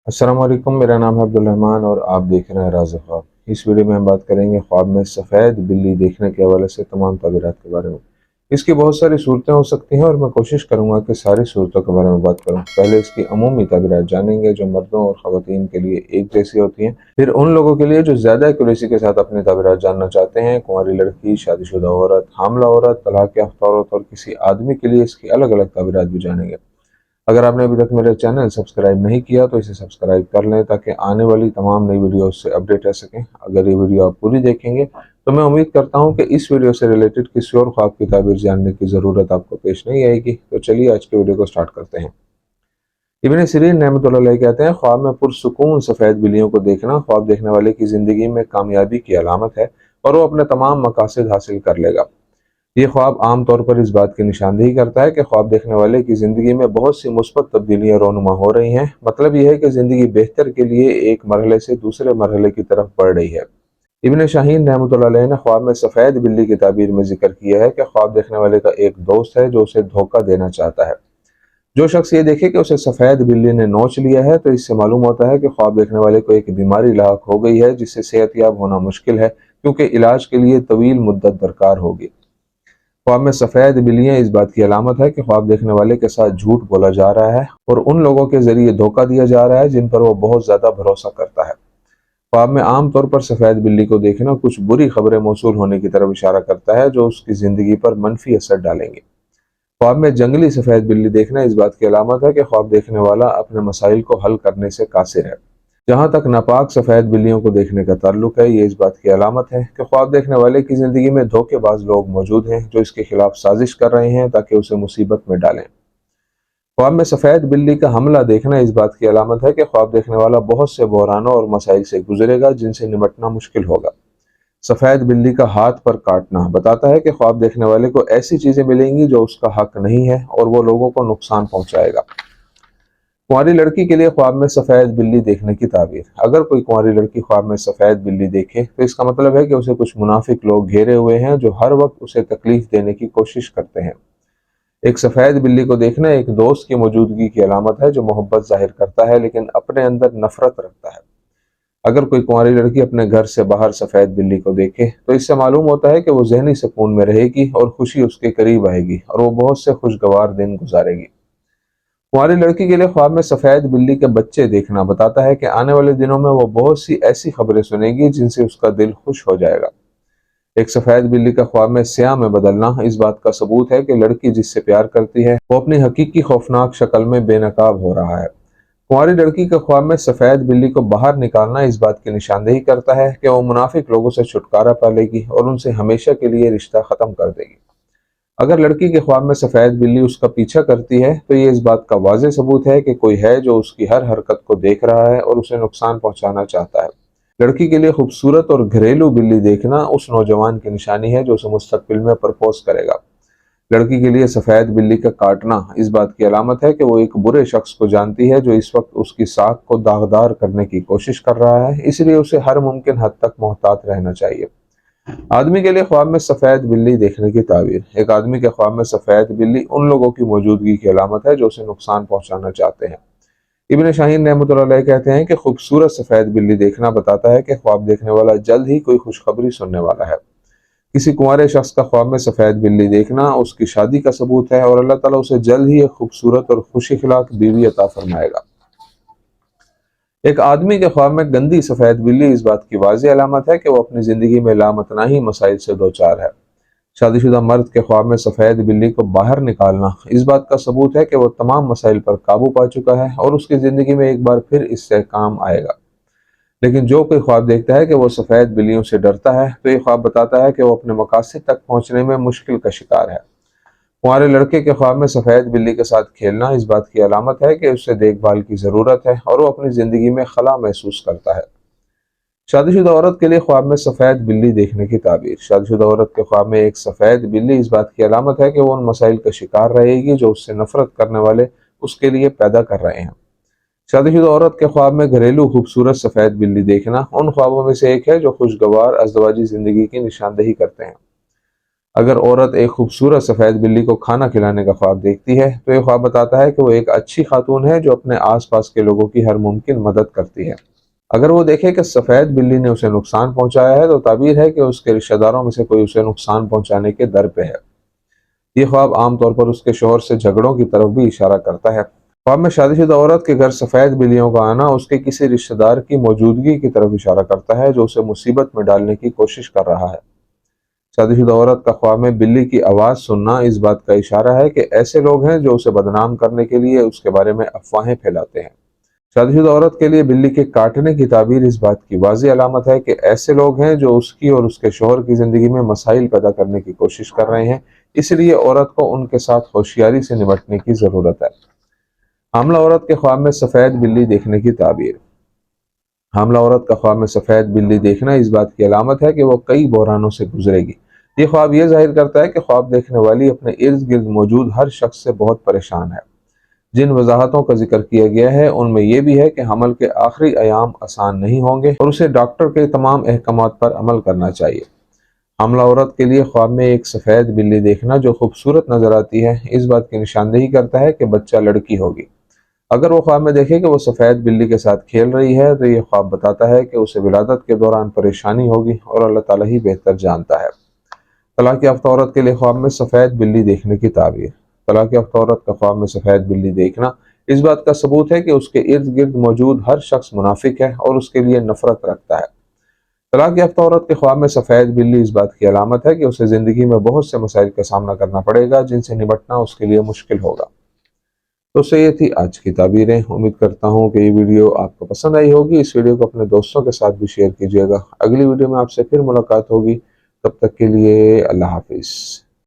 अस्सलाम वालेकुम। मेरा नाम है अब्दुल रहमान और आप देख रहे हैं राज़ ख्वाब। इस वीडियो में हम बात करेंगे ख्वाब में सफ़ेद बिल्ली देखने के हवाले से तमाम ताबीरात के बारे में। इसकी बहुत सारी सूरतें हो सकती हैं और मैं कोशिश करूंगा कि सारी सूरतों के बारे में बात करूं। पहले इसकी अमूमी ताबीरात जानेंगे जो मर्दों और ख़वातीन के लिए एक जैसी होती हैं। फिर उन लोगों के लिए जो ज़्यादा एक्यूरेसी के साथ अपनी ताबीरात जानना चाहते हैं, कुंवारी लड़की, शादीशुदा औरत, हामला औरत, तलाक याफ्ता औरत और किसी आदमी के लिए इसकी अलग अलग ताबीरात भी जानेंगे। अगर आपने अभी तक मेरा चैनल सब्सक्राइब नहीं किया तो इसे सब्सक्राइब कर लें ताकि आने वाली तमाम नई वीडियोस से अपडेट रह सकें। अगर ये वीडियो आप पूरी देखेंगे तो मैं उम्मीद करता हूं कि इस वीडियो से रिलेटेड किसी और ख्वाब की ताबीर जानने की ज़रूरत आपको पेश नहीं आएगी। तो चलिए आज के वीडियो को स्टार्ट करते हैं। इब्न सिरीन रहमतुल्लाह अलैह कहते हैं, ख्वाब में पुरसुकून सफ़ेद बिल्लियों को देखना ख्वाब देखने वाले की ज़िंदगी में कामयाबी की अलामत है और वो अपने तमाम मकासद हासिल कर लेगा। ये ख्वाब आम तौर पर इस बात की निशानदेही करता है कि ख्वाब देखने वाले की ज़िंदगी में बहुत सी मुस्बत तब्दीलियाँ रोनुमा हो रही हैं। मतलब यह है कि ज़िंदगी बेहतर के लिए एक मरहले से दूसरे मरहले की तरफ बढ़ रही है। इब्न शाहीन रहमतुल्लाह अलैह ने ख्वाब में सफ़ेद बिल्ली की ताबीर में जिक्र किया है कि ख्वाब देखने वाले का एक दोस्त है जो उसे धोखा देना चाहता है। जो शख्स ये देखे कि उसे सफ़ेद बिल्ली ने नोच लिया है तो इससे मालूम होता है कि ख्वाब देखने वाले को एक बीमारी लाक हो गई है जिससे सेहतयाब होना मुश्किल है, क्योंकि इलाज के लिए तवील मुद्दत दरकार होगी। ख्वाब में सफ़ेद बिल्लियाँ इस बात की अलामत है कि ख्वाब देखने वाले के साथ झूठ बोला जा रहा है और उन लोगों के जरिए धोखा दिया जा रहा है जिन पर वो बहुत ज़्यादा भरोसा करता है। ख्वाब में आम तौर पर सफ़ेद बिल्ली को देखना कुछ बुरी खबरें मौसूल होने की तरफ इशारा करता है जो उसकी ज़िंदगी पर मनफी असर डालेंगे। ख्वाब में जंगली सफ़ेद बिल्ली देखना इस बात की अलामत है कि ख्वाब देखने वाला अपने मसाइल को हल करने से कासिर है। जहाँ तक नापाक सफ़ेद बिल्लियों को देखने का ताल्लुक है, ये इस बात की अलामत है कि ख्वाब देखने वाले की ज़िंदगी में धोखेबाज लोग मौजूद हैं जो इसके खिलाफ साजिश कर रहे हैं ताकि उसे मुसीबत में डालें। ख्वाब में सफ़ेद बिल्ली का हमला देखना इस बात की अलामत है कि ख्वाब देखने वाला बहुत से बहरानों और मसाइल से गुजरेगा जिनसे निपटना मुश्किल होगा। सफ़ेद बिल्ली का हाथ पर काटना बताता है कि ख्वाब देखने वाले को ऐसी चीज़ें मिलेंगी जो उसका हक नहीं है और वो लोगों को नुकसान पहुंचाएगा। कुंवारी लड़की के लिए ख्वाब में सफ़ेद बिल्ली देखने की ताबीर। अगर कोई कुंवारी लड़की ख्वाब में सफ़ेद बिल्ली देखे तो इसका मतलब है कि उसे कुछ मुनाफिक लोग घेरे हुए हैं जो हर वक्त उसे तकलीफ देने की कोशिश करते हैं। एक सफ़ेद बिल्ली को देखना एक दोस्त की मौजूदगी की अलामत है जो मोहब्बत जाहिर करता है लेकिन अपने अंदर नफरत रखता है। अगर कोई कुंवारी लड़की अपने घर से बाहर सफ़ेद बिल्ली को देखे तो इससे मालूम होता है कि वो जहनी सुकून में रहेगी और खुशी उसके करीब आएगी और वो बहुत से खुशगवार दिन गुजारेगी। कुंवारी लड़की के लिए ख्वाब में सफ़ेद बिल्ली के बच्चे देखना बताता है कि आने वाले दिनों में वो बहुत सी ऐसी खबरें सुनेगी जिनसे उसका दिल खुश हो जाएगा। एक सफ़ेद बिल्ली का ख्वाब में स्याह में बदलना इस बात का सबूत है कि लड़की जिससे प्यार करती है वो अपनी हकीकी खौफनाक शक्ल में बेनकाब हो रहा है। कुंवारी लड़की के ख्वाब में सफ़ेद बिल्ली को बाहर निकालना इस बात की निशानदेही करता है कि वो मुनाफिक लोगों से छुटकारा पा लेगी और उनसे हमेशा के लिए रिश्ता ख़त्म कर देगी। अगर लड़की के ख्वाब में सफ़ेद बिल्ली उसका पीछा करती है तो ये इस बात का वाज़ेह सबूत है कि कोई है जो उसकी हर हरकत को देख रहा है और उसे नुकसान पहुंचाना चाहता है। लड़की के लिए खूबसूरत और घरेलू बिल्ली देखना उस नौजवान की निशानी है जो उसे मुस्तकबिल में प्रपोज करेगा। लड़की के लिए सफ़ेद बिल्ली का काटना इस बात की अलामत है कि वो एक बुरे शख्स को जानती है जो इस वक्त उसकी साख को दागदार करने की कोशिश कर रहा है, इसलिए उसे हर मुमकिन हद तक मोहतात रहना चाहिए। आदमी के लिए ख्वाब में सफ़ेद बिल्ली देखने की ताबीर। एक आदमी के ख्वाब में सफ़ेद बिल्ली उन लोगों की मौजूदगी की अलामत है जो उसे नुकसान पहुंचाना चाहते हैं। इब्न शाहीन रहमतुल्लाह अलैह कहते हैं कि खूबसूरत सफ़ेद बिल्ली देखना बताता है कि ख्वाब देखने वाला जल्द ही कोई खुशखबरी सुनने वाला है। किसी कुंवारे शख्स का ख्वाब में सफ़ेद बिल्ली देखना उसकी शादी का सबूत है और अल्लाह ताला उसे जल्द ही एक खूबसूरत और खुशी खिलाक बीवी अता फरमाएगा। एक आदमी के ख्वाब में गंदी सफ़ेद बिल्ली इस बात की वाज़ेह अलामत है कि वो अपनी ज़िंदगी में लामतनाही मसाइल से दो चार है। शादीशुदा मर्द के ख्वाब में सफ़ेद बिल्ली को बाहर निकालना इस बात का सबूत है कि वो तमाम मसाइल पर काबू पा चुका है और उसकी ज़िंदगी में एक बार फिर इससे काम आएगा। लेकिन जो कोई ख्वाब देखता है कि वो सफ़ेद बिल्लियों से डरता है तो ये ख्वाब बताता है कि वो अपने मकासद तक पहुँचने में मुश्किल का शिकार है। कुंवारे लड़के के ख्वाब में सफ़ेद बिल्ली के साथ खेलना इस बात की अलामत है कि उसे देखभाल की ज़रूरत है और वो अपनी ज़िंदगी में खला महसूस करता है। शादीशुदा औरत के लिए ख्वाब में सफ़ेद बिल्ली देखने की ताबीर। शादीशुदा औरत के ख्वाब में एक सफ़ेद बिल्ली इस बात की अलामत है कि वो उन मसाइल का शिकार रहेगी जो उससे नफरत करने वाले उसके लिए पैदा कर रहे हैं। शादीशुदा औरत के ख्वाब में घरेलू खूबसूरत सफ़ेद बिल्ली देखना उन ख्वाबों में से एक है जो खुशगवार अज़दवाजी ज़िंदगी की निशानदेही करते हैं। اگر عورت ایک خوبصورت سفید بلی کو کھانا کھلانے کا خواب دیکھتی ہے تو یہ خواب بتاتا ہے کہ وہ ایک اچھی خاتون ہے جو اپنے آس پاس کے لوگوں کی ہر ممکن مدد کرتی ہے۔ اگر وہ دیکھے کہ سفید بلی نے اسے نقصان پہنچایا ہے تو تعبیر ہے کہ اس کے رشتہ داروں میں سے کوئی اسے نقصان پہنچانے کے در پہ ہے۔ یہ خواب عام طور پر اس کے شوہر سے جھگڑوں کی طرف بھی اشارہ کرتا ہے۔ خواب میں شادی شدہ عورت کے گھر سفید بلیوں کا آنا اس کے کسی رشتہ دار کی موجودگی کی طرف اشارہ کرتا ہے جو اسے مصیبت میں ڈالنے کی کوشش کر رہا ہے۔ شادی شدہ عورت کا خواب میں بلی کی آواز سننا اس بات کا اشارہ ہے کہ ایسے لوگ ہیں جو اسے بدنام کرنے کے لیے اس کے بارے میں افواہیں پھیلاتے ہیں۔ شادی شدہ عورت کے لیے بلی کے کاٹنے کی تعبیر اس بات کی واضح علامت ہے کہ ایسے لوگ ہیں جو اس کی اور اس کے شوہر کی زندگی میں مسائل پیدا کرنے کی کوشش کر رہے ہیں، اس لیے عورت کو ان کے ساتھ ہوشیاری سے نمٹنے کی ضرورت ہے۔ حاملہ عورت کے خواب میں سفید بلی دیکھنے کی تعبیر۔ حاملہ عورت کا خواب میں سفید بلی دیکھنا اس بات کی علامت ہے کہ وہ کئی بحرانوں سے گزرے گی۔ یہ خواب یہ ظاہر کرتا ہے کہ خواب دیکھنے والی اپنے ارد گرد موجود ہر شخص سے بہت پریشان ہے۔ جن وضاحتوں کا ذکر کیا گیا ہے ان میں یہ بھی ہے کہ حمل کے آخری ایام آسان نہیں ہوں گے اور اسے ڈاکٹر کے تمام احکامات پر عمل کرنا چاہیے۔ حاملہ عورت کے لیے خواب میں ایک سفید بلی دیکھنا جو خوبصورت نظر آتی ہے اس بات کی نشاندہی کرتا ہے کہ بچہ لڑکی ہوگی۔ اگر وہ خواب میں دیکھے کہ وہ سفید بلی کے ساتھ کھیل رہی ہے تو یہ خواب بتاتا ہے کہ اسے ولادت کے دوران پریشانی ہوگی اور اللہ تعالیٰ ہی بہتر جانتا ہے۔ طلاق یافتہ عورت کے لیے خواب میں سفید بلی دیکھنے کی تعبیر۔ طلاق یافتہ عورت کا خواب میں سفید بلی دیکھنا اس بات کا ثبوت ہے کہ اس کے ارد گرد موجود ہر شخص منافق ہے اور اس کے لیے نفرت رکھتا ہے۔ طلاق یافتہ عورت کے خواب میں سفید بلی اس بات کی علامت ہے کہ اسے زندگی میں بہت سے مسائل کا سامنا کرنا پڑے گا جن سے نمٹنا اس کے لیے مشکل ہوگا۔ تو یہ تھی آج کی تعبیریں۔ امید کرتا ہوں کہ یہ ویڈیو آپ کو پسند آئی ہوگی۔ اس ویڈیو کو اپنے دوستوں کے ساتھ بھی شیئر کیجیے گا۔ اگلی ویڈیو میں آپ سے پھر ملاقات ہوگی، تب تک کے لیے اللہ حافظ۔